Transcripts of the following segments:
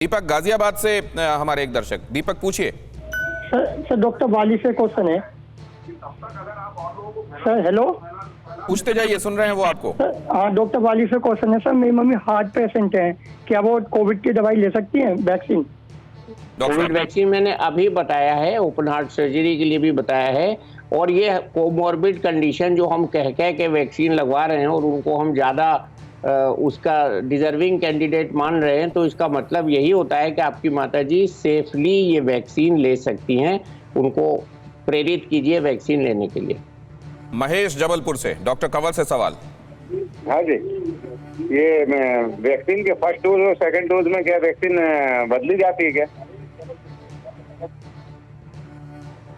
दीपक गाजियाबाद से हमारे एक दर्शक दीपक पूछिए। सर डॉक्टर वाली से क्वेश्चन है सर। हेलो, पूछते जाइए, सुन रहे हैं वो आपको। हाँ, डॉक्टर वाली से क्वेश्चन है सर। मेरी मम्मी हार्ट पेशेंट है, क्या वो कोविड की दवाई ले सकती हैं, वैक्सीन? कोविड वैक्सीन मैंने अभी बताया है, ओपन हार्ट सर्जरी के लिए भी बताया है। और ये कोमॉर्बिड कंडीशन जो हम कह के वैक्सीन लगवा रहे हैं और उनको हम ज़्यादा उसका डिजर्विंग कैंडिडेट मान रहे हैं, तो इसका मतलब यही होता है कि आपकी माताजी सेफली ये वैक्सीन ले सकती हैं। उनको प्रेरित कीजिए वैक्सीन लेने के लिए। महेश जबलपुर से डॉक्टर कंवर से सवाल। हाँ जी, ये वैक्सीन के फर्स्ट डोज और सेकंड डोज में क्या वैक्सीन बदली जाती है क्या?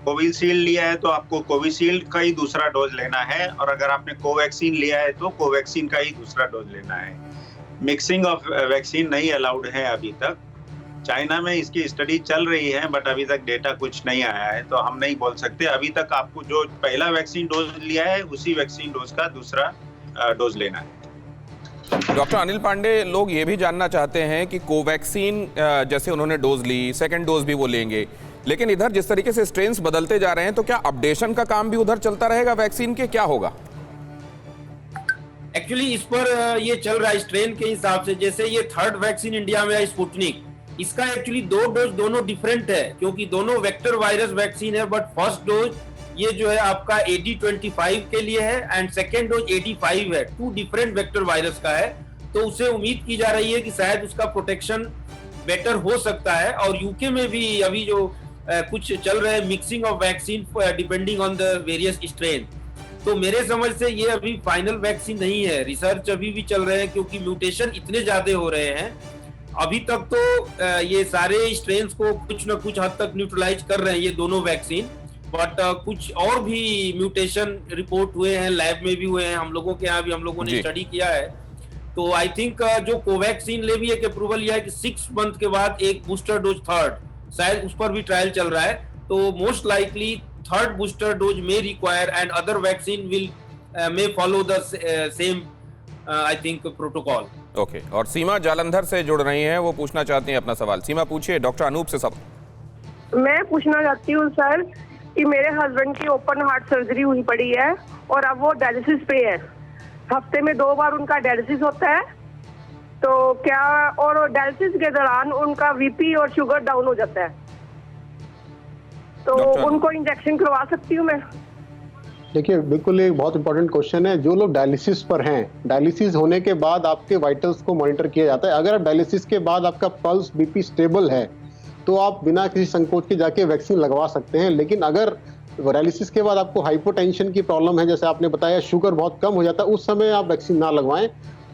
कोविशील्ड लिया है तो आपको कोविशील्ड का ही दूसरा डोज लेना है, और अगर आपने कोवैक्सीन लिया है तो कोवैक्सीन का ही दूसरा डोज लेना है। मिक्सिंग ऑफ वैक्सीन नहीं अलाउड है अभी तक। चाइना में इसकी स्टडी चल रही है, बट अभी तक डेटा कुछ नहीं आया है, तो हम नहीं बोल सकते। अभी तक आपको जो पहला वैक्सीन डोज लिया है उसी वैक्सीन डोज का दूसरा डोज लेना है। डॉक्टर अनिल पांडे, लोग ये भी जानना चाहते हैं कि कोवैक्सीन जैसे उन्होंने डोज ली, सेकंड डोज भी वो लेंगे, लेकिन इधर जिस तरीके से स्ट्रेन्स बदलते जा रहे हैं, तो क्या अपडेशन का काम भी उधर चलता रहेगा वैक्सीन के? क्या होगा? एक्चुअली इस पर ये चल रहा है स्ट्रेन के हिसाब से। जैसे ये थर्ड वैक्सीन इंडिया में है स्पुतनिक, इसका एक्चुअली 2 डोज दोनों डिफरेंट है, क्योंकि दोनों वेक्टर वायरस वैक्सीन है। बट फर्स्ट डोज ये जो है आपका AD25 के लिए है एंड सेकेंड डोज AD5 है। 2 डिफरेंट वेक्टर वायरस का है, तो उसे उम्मीद की जा रही है कि शायद उसका प्रोटेक्शन बेटर हो सकता है। और यूके में भी अभी जो कुछ चल रहे हैं mixing of vaccine depending on the various strain, तो मेरे समझ से ये अभी फाइनल वैक्सीन नहीं है। रिसर्च अभी भी चल रहे हैं, क्योंकि म्यूटेशन इतने ज्यादा हो रहे हैं। अभी तक तो ये सारे स्ट्रेन्स को कुछ न कुछ हद तक न्यूट्रलाइज कर रहे हैं ये दोनों वैक्सीन, बट कुछ और भी म्यूटेशन रिपोर्ट हुए हैं, लैब में भी हुए हैं, हम लोगों के यहाँ भी हम लोगों ने स्टडी किया है। तो आई थिंक जो कोवैक्सीन ले भी एक अप्रूवल लिया है कि 6 मंथ के बाद एक बूस्टर डोज थर्ड, शायद उस पर भी ट्रायल चल रहा है। तो most likely third booster dose may require and other vaccine will may follow the same I think protocol. Okay, और सीमा जालंधर से जुड़ रही हैं, वो पूछना चाहती हैं अपना सवाल। सीमा पूछिए डॉक्टर अनूप से सवाल। मैं पूछना चाहती हूँ सर कि मेरे हस्बैंड की ओपन हार्ट सर्जरी हुई पड़ी है और अब वो डायलिसिस पे है। हफ्ते में 2 बार उनका डायलिसिस होता है, तो क्या और डायलिसिस के दौरान उनका बीपी और शुगर डाउन हो जाता है, तो उनको इंजेक्शन करवा सकती हूँ मैं? देखिए, बिल्कुल एक बहुत इंपॉर्टेंट क्वेश्चन है। जो लोग डायलिसिस पर हैं, डायलिसिस होने के बाद आपके वाइटल्स को मॉनिटर किया जाता है। अगर डायलिसिस के बाद आपका पल्स बीपी स्टेबल है तो आप बिना किसी संकोच के जाके वैक्सीन लगवा सकते हैं। लेकिन अगर डायलिसिस के बाद आपको हाइपोटेंशन की प्रॉब्लम है, जैसे आपने बताया शुगर बहुत कम हो जाता है, उस समय आप वैक्सीन ना लगवाएं।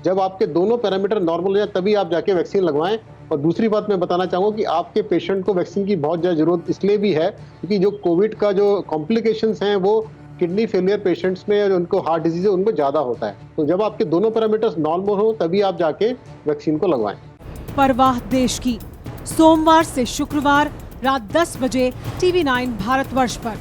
जब आपके दोनों पैरामीटर नॉर्मल हो जाए तभी आप जाके वैक्सीन लगवाएं। और दूसरी बात मैं बताना चाहूँगा कि आपके पेशेंट को वैक्सीन की बहुत ज़्यादा जरूरत इसलिए भी है क्योंकि जो कोविड का जो कॉम्प्लिकेशंस हैं वो किडनी फेलियर पेशेंट्स में और उनको हार्ट डिजीज है उनको ज़्यादा होता है। तो जब आपके दोनों पैरामीटर्स नॉर्मल हो तभी आप जाके वैक्सीन को लगवाएं। परवाह देश की, सोमवार से शुक्रवार रात 10 बजे TV9 भारतवर्ष पर।